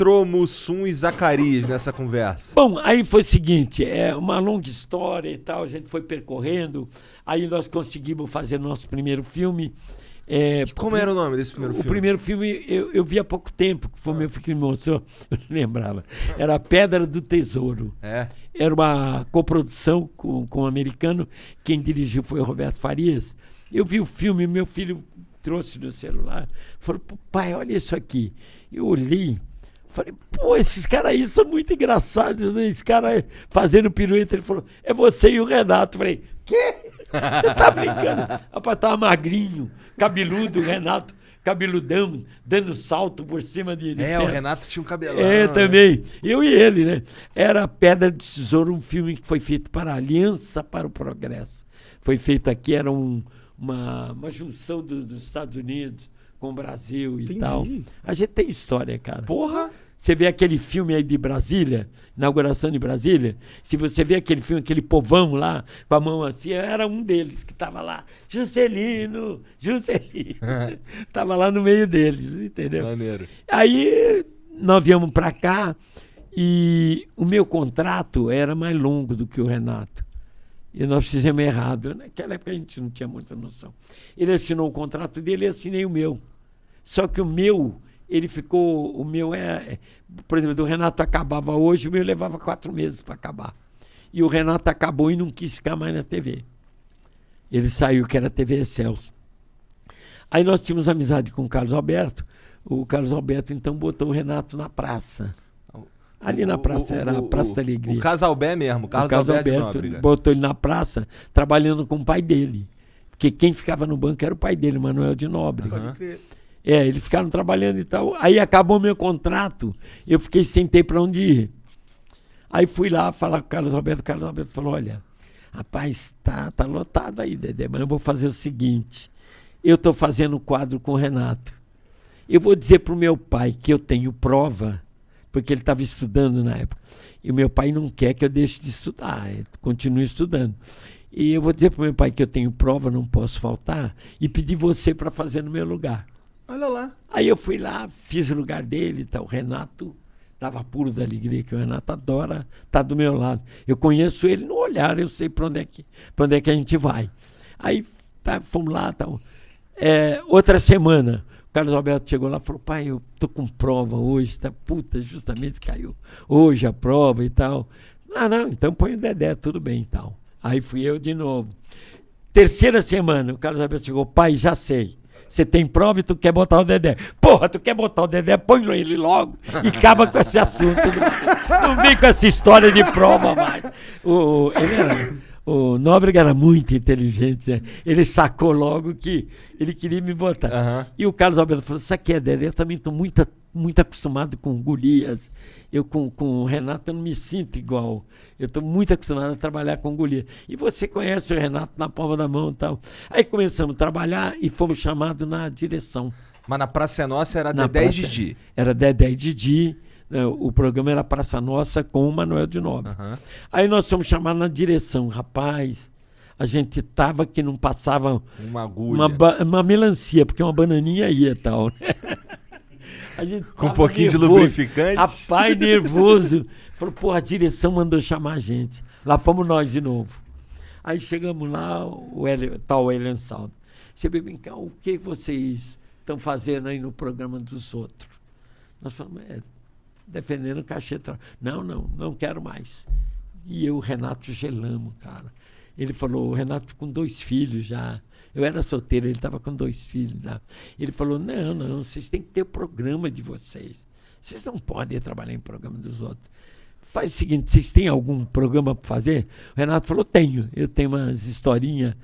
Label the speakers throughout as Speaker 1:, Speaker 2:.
Speaker 1: entrou Mussum e Zacarias nessa conversa?
Speaker 2: Bom, aí foi o seguinte, é uma longa história e tal, a gente foi percorrendo, aí nós conseguimos fazer nosso primeiro filme.
Speaker 1: Como era o nome desse primeiro filme?
Speaker 2: O primeiro filme eu vi há pouco tempo, que foi o meu filho que me mostrou, eu não lembrava. Era A Pedra do Tesouro. Era uma coprodução com um americano, quem dirigiu foi o Roberto Farias. Eu vi o filme, meu filho trouxe no celular, falou, pai, olha isso aqui. Eu olhei, falei, pô, esses caras aí são muito engraçados, né? Esse cara fazendo pirueta, ele falou, é você e o Renato. Eu falei, quê? Você tá brincando? Rapaz, tava magrinho, cabeludo, o Renato, cabeludão, dando salto por cima de
Speaker 1: o Renato tinha um cabelão.
Speaker 2: Também. Eu e ele, né? Era Pedra do Tesouro, um filme que foi feito para a Aliança para o Progresso. Foi feito aqui, era uma junção dos Estados Unidos com o Brasil e tal. A gente tem história, cara.
Speaker 1: Porra!
Speaker 2: Você vê aquele filme aí de Brasília, inauguração de Brasília, se você vê aquele filme, aquele povão lá, com a mão assim, era um deles que estava lá, Juscelino, estava lá no meio deles, entendeu?
Speaker 1: Maneiro.
Speaker 2: Aí nós viemos para cá e o meu contrato era mais longo do que o Renato. E nós fizemos errado. Naquela época a gente não tinha muita noção. Ele assinou o contrato dele e assinei o meu. Só que o meu... ele ficou, o meu por exemplo, do Renato acabava hoje, o meu levava 4 meses para acabar. E o Renato acabou e não quis ficar mais na TV. Ele saiu, que era a TV Excelsior. Aí nós tínhamos amizade com o Carlos Alberto. O Carlos Alberto, então, botou o Renato na praça. Ali na praça, era a Praça da Alegria.
Speaker 1: O Casalbé mesmo, Carlos Alberto
Speaker 2: botou ele na praça, trabalhando com o pai dele. Porque quem ficava no banco era o pai dele, Manuel de Nóbrega.
Speaker 1: Pode crer.
Speaker 2: Eles ficaram trabalhando e tal. Aí acabou meu contrato, eu fiquei sem ter para onde ir. Aí fui lá falar com o Carlos Alberto. O Carlos Alberto falou, olha, rapaz, tá lotado aí, Dedé, mas eu vou fazer o seguinte, eu estou fazendo o quadro com o Renato. Eu vou dizer para o meu pai que eu tenho prova, porque ele estava estudando na época, e o meu pai não quer que eu deixe de estudar, continue estudando. E eu vou dizer para o meu pai que eu tenho prova, não posso faltar, e pedir você para fazer no meu lugar.
Speaker 1: Olha lá.
Speaker 2: Aí eu fui lá, fiz o lugar dele, tá, o Renato estava puro da alegria, que o Renato adora estar do meu lado. Eu conheço ele no olhar, eu sei para onde é que a gente vai. Aí fomos lá, tal. Outra semana, o Carlos Alberto chegou lá e falou, pai, eu tô com prova hoje, tá? Puta, justamente caiu hoje a prova e tal. Não, então põe o Dedé, tudo bem e tal. Aí fui eu de novo. Terceira semana, o Carlos Alberto chegou, pai, já sei. Você tem prova e tu quer botar o Dedé. Porra, tu quer botar o Dedé? Põe ele logo e acaba com esse assunto. Não vem com essa história de prova mais. O Nóbrega era muito inteligente, né? Ele sacou logo que ele queria me botar.
Speaker 1: Uhum.
Speaker 2: E o Carlos Alberto falou, sabe o que é, Dedé? Eu também estou muito acostumado com Golias. Eu com o Renato eu não me sinto igual. Eu estou muito acostumado a trabalhar com Golias. E você conhece o Renato na palma da mão e tal. Aí começamos a trabalhar e fomos chamados na direção.
Speaker 1: Mas na Praça Nossa era Dedé e Didi?
Speaker 2: Era Dedé e Didi. O programa era Praça Nossa com o Manuel de Nóbrega. Uhum. Aí nós fomos chamados na direção. Rapaz, a gente tava que não passava
Speaker 1: uma agulha.
Speaker 2: Uma melancia, porque uma bananinha ia e tal. Né? A gente
Speaker 1: com um pouquinho nervoso, de lubrificante.
Speaker 2: Rapaz, nervoso. Falou, porra, a direção mandou chamar a gente. Lá fomos nós de novo. Aí chegamos lá, o Elian Saldo. Você vem cá, o que vocês estão fazendo aí no programa dos outros? Nós falamos, defendendo o cachê. Não quero mais. E eu, o Renato, gelamos, cara. Ele falou, o Renato com 2 filhos já. Eu era solteiro, ele estava com 2 filhos. Já. Ele falou, não, vocês têm que ter o programa de vocês. Vocês não podem trabalhar em programa dos outros. Faz o seguinte, vocês têm algum programa para fazer? O Renato falou, eu tenho umas historinhas,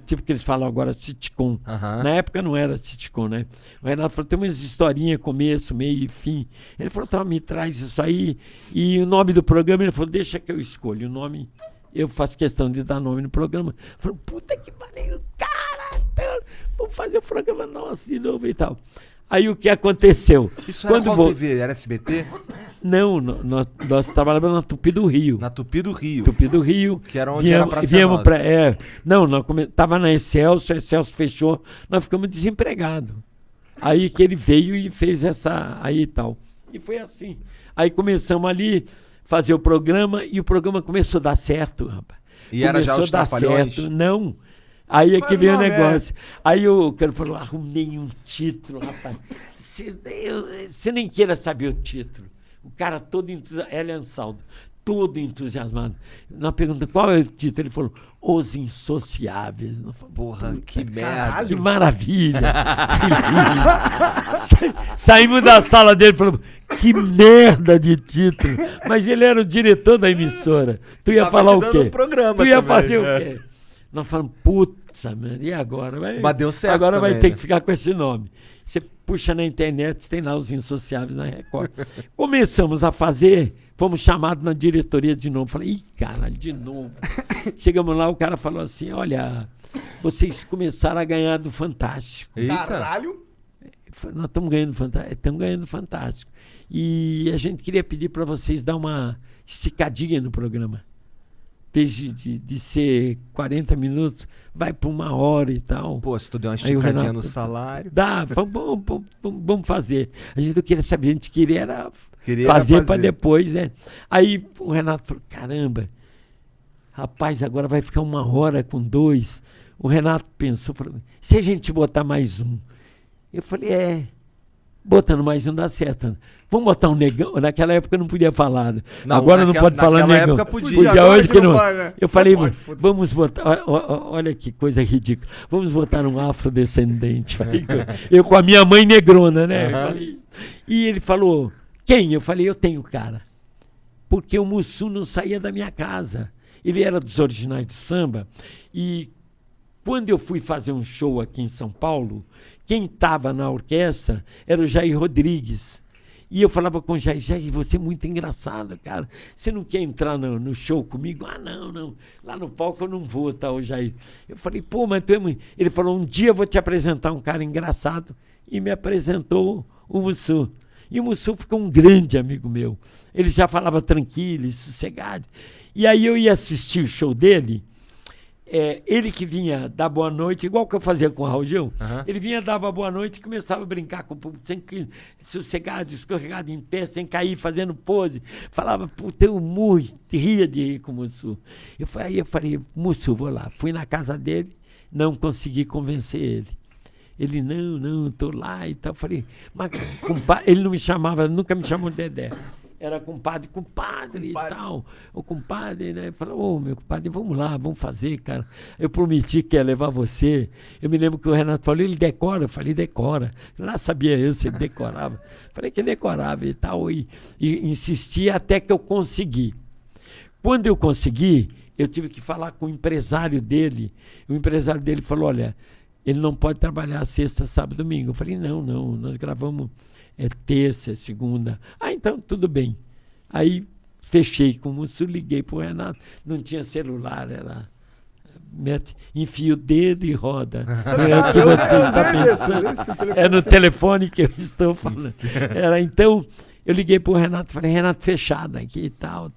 Speaker 2: tipo que eles falam agora, sitcom.
Speaker 1: Uhum.
Speaker 2: Na época não era sitcom, né? O Renato falou, tem umas historinhas, começo, meio e fim. Ele falou, tá, me traz isso aí. E o nome do programa, ele falou, deixa que eu escolho o nome. Eu faço questão de dar nome no programa. Falei, puta que pariu, cara, vamos fazer o programa nosso de novo e tal. Aí o que aconteceu?
Speaker 1: Isso era qual TV? Era SBT?
Speaker 2: Não, nós trabalhávamos na Tupi do Rio.
Speaker 1: Na Tupi do Rio.
Speaker 2: Tupi do Rio.
Speaker 1: Que era onde era Praça Nossa.
Speaker 2: Não, nós estava na Excelsior, a Excelsior fechou, nós ficamos desempregados. Aí que ele veio e fez essa aí e tal. E foi assim. Aí começamos ali, fazer o programa, e o programa começou a dar certo, rapaz.
Speaker 1: E
Speaker 2: começou
Speaker 1: era já os
Speaker 2: a dar
Speaker 1: Trapalhões?
Speaker 2: certo. Não. Aí é que veio o negócio. Aí o cara falou, arrumei um título, rapaz. Você nem queira saber o título. O cara todo entusiasmado, Elian Saldo, todo entusiasmado. Na pergunta, qual é o título? Ele falou, Os Insociáveis.
Speaker 1: Porra, que merda.
Speaker 2: Que maravilha. Saímos da sala dele e falamos, que merda de título. Mas ele era o diretor da emissora. Tu ia falar o quê? Tu ia fazer o quê? Nós falamos, putz, e agora?
Speaker 1: Mas deu certo
Speaker 2: agora
Speaker 1: também,
Speaker 2: vai ter
Speaker 1: né?
Speaker 2: que ficar com esse nome. Você puxa na internet, tem lá Os Insociáveis na Record. Começamos a fazer, fomos chamados na diretoria de novo. Falei, ih, caralho, de novo. Chegamos lá, o cara falou assim, olha, vocês começaram a ganhar do Fantástico.
Speaker 1: Eita.
Speaker 3: Caralho!
Speaker 2: Nós estamos ganhando Fantástico. E a gente queria pedir para vocês dar uma esticadinha no programa. Desde de ser 40 minutos, vai para 1 hora e tal.
Speaker 1: Pô, se tu der uma
Speaker 2: Aí o
Speaker 1: esticadinha
Speaker 2: Renato,
Speaker 1: no salário.
Speaker 2: Dá, vamos fazer. A gente não queria saber, a gente queria
Speaker 1: Queria
Speaker 2: fazer para depois, né? Aí o Renato falou, caramba, rapaz, agora vai ficar 1 hora com 2. O Renato pensou, falou, se a gente botar mais um? Eu falei, botando mais um dá certo. Né? Vamos botar um negão? Naquela época não podia falar. Né?
Speaker 1: Não,
Speaker 2: agora não pode falar
Speaker 1: naquela
Speaker 2: negão.
Speaker 1: época podia.
Speaker 2: Hoje que não.
Speaker 3: Vai, né?
Speaker 2: Eu falei,
Speaker 3: Pode,
Speaker 2: vamos botar. Olha que coisa ridícula. Vamos botar um afrodescendente. Falei, eu com a minha mãe negrona, né? Eu falei, e ele falou, quem? Eu falei, eu tenho cara. Porque o Mussum não saía da minha casa. Ele era dos Originais do Samba. E quando eu fui fazer um show aqui em São Paulo, quem estava na orquestra era o Jair Rodrigues. E eu falava com o Jair, você é muito engraçado, cara. Você não quer entrar no show comigo? Ah, não. Lá no palco eu não vou, tá, o Jair. Eu falei, pô, mas tu é muito... Ele falou, um dia eu vou te apresentar um cara engraçado. E me apresentou o Mussum. E o Mussum ficou um grande amigo meu. Ele já falava tranquilo, sossegado. E aí eu ia assistir o show dele... ele que vinha dar boa noite, igual que eu fazia com o Raul Gil, ele vinha, dava boa noite e começava a brincar com o público, sossegado, escorregado em pé, sem cair, fazendo pose. Falava, puta, eu ria de rir com o Mussum. Aí eu falei, Mussum, vou lá. Fui na casa dele, não consegui convencer ele. Ele, não, estou lá e tal. Eu falei, mas ele não me chamava, nunca me chamou de Dedé. Era compadre e tal. O compadre, né? Falou, meu compadre, vamos lá, vamos fazer, cara. Eu prometi que ia levar você. Eu me lembro que o Renato falou, ele decora. Eu falei, decora. Lá sabia eu se ele decorava. Falei que decorava e tal. E insistia até que eu consegui. Quando eu consegui, eu tive que falar com o empresário dele. O empresário dele falou, olha, ele não pode trabalhar sexta, sábado, domingo. Eu falei, não, nós gravamos... terça, segunda. Então, tudo bem. Aí, fechei com o Mussum, liguei para o Renato. Não tinha celular, era... enfia o dedo e roda. Não é o que você está pensando. É no telefone que eu estou falando. Então, eu liguei para o Renato, falei, Renato, fechado aqui, tal.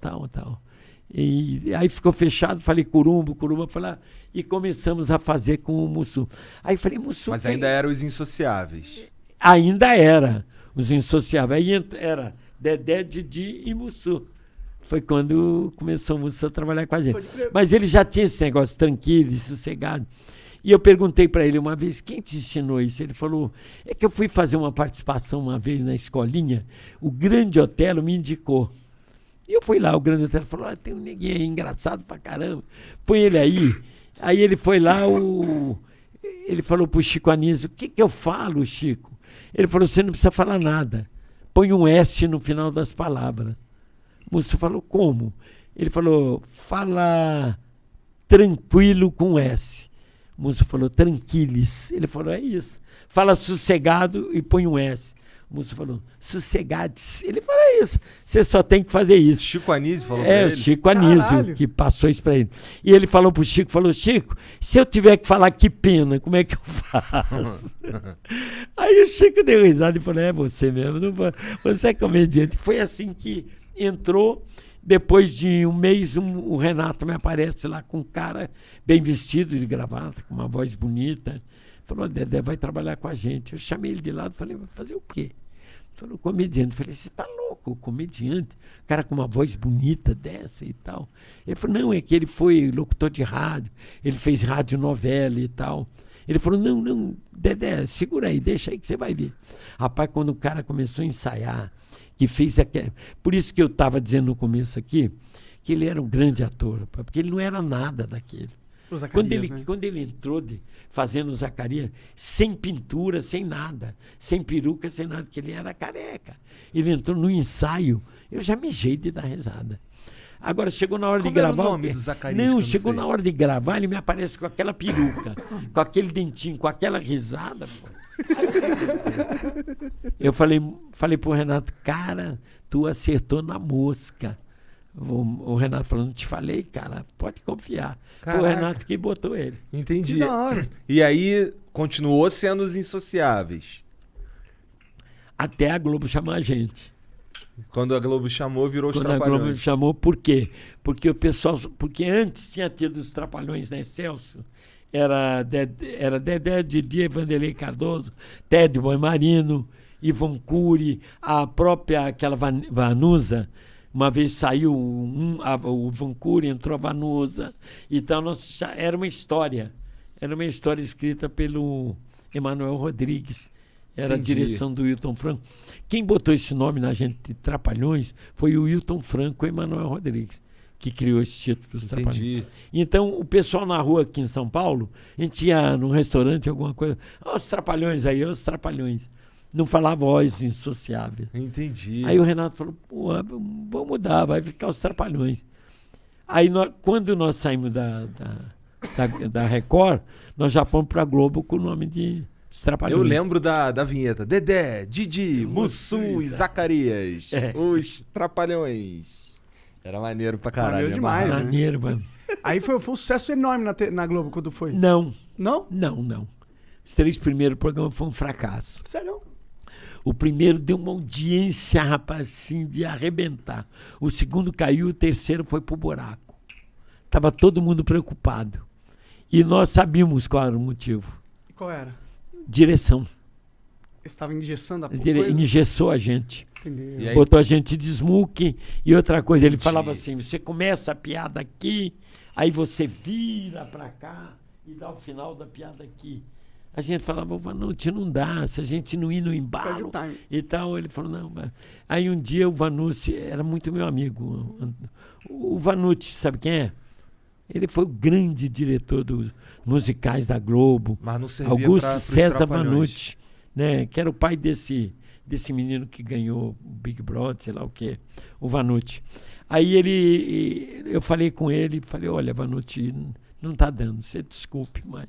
Speaker 2: E aí ficou fechado, falei, Curumba, foi lá, e começamos a fazer com o Mussum. Aí falei, Mussum...
Speaker 1: Mas ainda eram Os Insociáveis.
Speaker 2: Ainda era. Os Insociáveis. Aí era Dedé, Didi e Mussum. Foi quando começou o Mussum a trabalhar com a gente. Mas ele já tinha esse negócio tranquilo e sossegado. E eu perguntei para ele uma vez, quem te ensinou isso? Ele falou, é que eu fui fazer uma participação uma vez na escolinha, o Grande Otelo me indicou. E eu fui lá, o Grande Otelo falou, tem um neguinho aí engraçado pra caramba, põe ele aí. Aí ele foi lá, ele falou pro Chico Anísio, o que eu falo, Chico? Ele falou, você não precisa falar nada. Põe um S no final das palavras. O Mussum falou, como? Ele falou, fala tranquilo com S. O Mussum falou, tranquilis. Ele falou, é isso. Fala sossegado e põe um S. O Mussum falou, sossegades. Ele falou, é isso. Você só tem que fazer isso.
Speaker 1: Chico Anísio falou pra ele?
Speaker 2: É, o Chico Anísio que passou isso para ele. E ele falou pro Chico, Chico, se eu tiver que falar que pena, como é que eu faço? Aí o Chico deu risada e falou, é você mesmo, você é comediante. Foi assim que entrou. Depois de um mês, o Renato me aparece lá com um cara bem vestido de gravata, com uma voz bonita. Falou, Dedé, vai trabalhar com a gente. Eu chamei ele de lado e falei, vai fazer o quê? Falou, comediante. Eu falei, você tá louco, comediante? Cara com uma voz bonita dessa e tal. Ele falou, não, é que ele foi locutor de rádio, ele fez radionovela e tal. Ele falou, não, Dedé, segura aí, deixa aí que você vai ver. Rapaz, quando o cara começou a ensaiar, que fez aquele... Por isso que eu estava dizendo no começo aqui, que ele era um grande ator, porque ele não era nada daquele. Quando ele entrou fazendo o Zacarias, sem pintura, sem nada, sem peruca, sem nada, que ele era careca. Ele entrou no ensaio, eu já mijei de dar risada. Agora, chegou na hora de gravar...
Speaker 1: Era o nome do Zacarias?
Speaker 2: Não, chegou na hora de gravar, ele me aparece com aquela peruca, com aquele dentinho, com aquela risada. Pô. Eu falei pro Renato, cara, tu acertou na mosca. O Renato falou, não te falei, cara, pode confiar.
Speaker 1: Caraca.
Speaker 2: Foi o Renato que botou ele.
Speaker 1: Entendi.
Speaker 3: Que da hora.
Speaker 1: E aí, continuou sendo os Insociáveis.
Speaker 2: Até a Globo chamar a gente.
Speaker 1: Quando a Globo chamou, virou os
Speaker 2: Quando a
Speaker 1: Trapalhões.
Speaker 2: Globo chamou, por quê? Porque o pessoal... Porque antes tinha tido os Trapalhões na Excelsior. Era Dedé, Didi, Vanderlei Cardoso, Tédio Boi Marino, Ivon Cury, a própria aquela Vanusa. Uma vez saiu o Ivon Cury, entrou a Vanusa. Então, era uma história. Era uma história escrita pelo Emanuel Rodrigues. Era
Speaker 1: Entendi.
Speaker 2: a direção do Wilton Franco. Quem botou esse nome na gente de Trapalhões foi o Wilton Franco e o Emanuel Rodrigues, que criou esse título dos Trapalhões.
Speaker 1: Entendi.
Speaker 2: Então, o pessoal na rua aqui em São Paulo, a gente ia num restaurante, alguma coisa, os Trapalhões aí, os Trapalhões. Não falava Os Insociáveis.
Speaker 1: Entendi.
Speaker 2: Aí o Renato falou, pô, vamos mudar, vai ficar os Trapalhões. Aí, quando nós saímos da Record, nós já fomos para a Globo com o nome de Os Trapalhões.
Speaker 1: Eu lembro da vinheta. Dedé, Didi, Mussum e Zacarias. Os Trapalhões. Era maneiro pra caralho.
Speaker 3: Maneiro demais,
Speaker 1: amarrado.
Speaker 3: né?
Speaker 2: Maneiro, mano.
Speaker 3: Aí foi um sucesso enorme na Globo quando foi.
Speaker 2: Não,
Speaker 3: Não?
Speaker 2: não. Os 3 primeiros programas foram um fracasso.
Speaker 3: Sério?
Speaker 2: O primeiro deu uma audiência, rapaz, assim, de arrebentar. O segundo caiu, o terceiro foi pro buraco. Tava todo mundo preocupado. E nós sabíamos qual era o motivo.
Speaker 3: E qual era?
Speaker 2: Direção.
Speaker 3: Você estava engessando a
Speaker 2: Ele
Speaker 3: coisa?
Speaker 2: engessou a gente.
Speaker 3: Entendeu?
Speaker 1: E aí?
Speaker 2: Botou a gente de smoke. E outra coisa, ele falava assim, você começa a piada aqui, aí você vira pra cá e dá o final da piada aqui. A gente falava, Vanucci, não dá, se a gente não ir no
Speaker 3: Perde
Speaker 2: embalo
Speaker 3: o time.
Speaker 2: e tal. Ele falou, não. Mas... Aí um dia o Vanucci, era muito meu amigo. O Vanucci, sabe quem é? Ele foi o grande diretor dos musicais da Globo.
Speaker 1: Mas não servia
Speaker 2: Augusto
Speaker 1: pros
Speaker 2: César
Speaker 1: Trapalhões.
Speaker 2: Vanucci, né? Que era o pai desse menino que ganhou o Big Brother, sei lá o quê, o Vanucci. Aí eu falei com ele, falei, olha, Vanucci, não tá dando, você desculpe, mas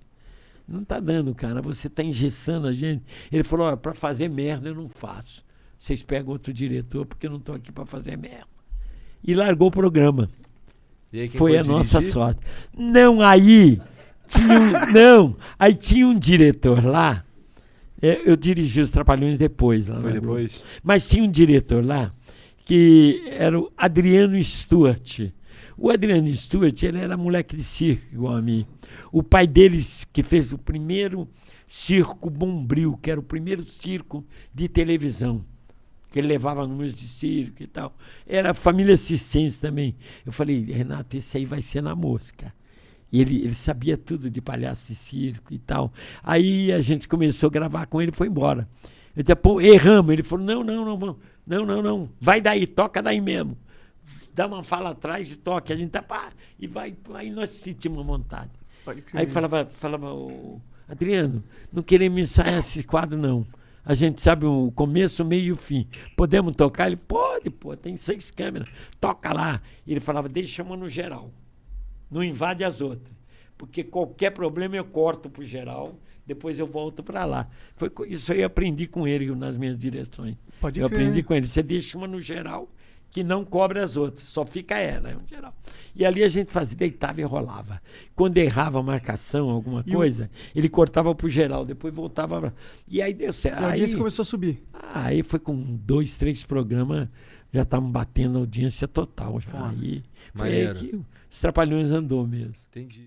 Speaker 2: não tá dando, cara, você tá engessando a gente. Ele falou, olha, pra fazer merda eu não faço. Vocês pegam outro diretor porque eu não tô aqui pra fazer merda. E largou o programa.
Speaker 1: E aí, quem
Speaker 2: Foi a
Speaker 1: dirigir?
Speaker 2: nossa sorte. Não, aí tinha um diretor lá. Eu dirigi os Trapalhões depois. Lá
Speaker 1: Foi
Speaker 2: na Globo.
Speaker 1: depois?
Speaker 2: Mas tinha um diretor lá que era o Adriano Stuart. O Adriano Stuart, ele era moleque de circo, igual a mim. O pai deles, que fez o primeiro circo Bombril, que era o primeiro circo de televisão, que ele levava números de circo e tal. Era família Circense também. Eu falei, Renato, esse aí vai ser na mosca. E ele sabia tudo de palhaço de circo e tal. Aí a gente começou a gravar com ele e foi embora. Eu disse, pô, erramos. Ele falou, não, vai daí, toca daí mesmo. Dá uma fala atrás e toque. A gente tá, pá, e vai. Aí nós sentimos uma vontade.
Speaker 3: Pode crer.
Speaker 2: Aí falava Adriano, não queremos ensaiar esse quadro, não. A gente sabe o começo, o meio e o fim. Podemos tocar? Ele, pode, pô, tem 6 câmeras. Toca lá. E ele falava, deixa uma no geral. Não invade as outras. Porque qualquer problema eu corto pro geral, depois eu volto para lá. Isso aí eu aprendi com ele nas minhas direções.
Speaker 3: Pode
Speaker 2: eu
Speaker 3: crer.
Speaker 2: aprendi com ele. Você deixa uma no geral que não cobre as outras, só fica ela, no geral. E ali a gente fazia, deitava e rolava. Quando errava a marcação, alguma coisa, ele cortava pro geral, depois voltava pra... E aí deu certo.
Speaker 3: E a audiência começou a subir.
Speaker 2: Aí foi com 2, 3 programas, já estavam batendo a audiência total. Já. Aí foi aí
Speaker 1: Maneiro.
Speaker 2: que os Trapalhões andou mesmo.
Speaker 1: Entendi.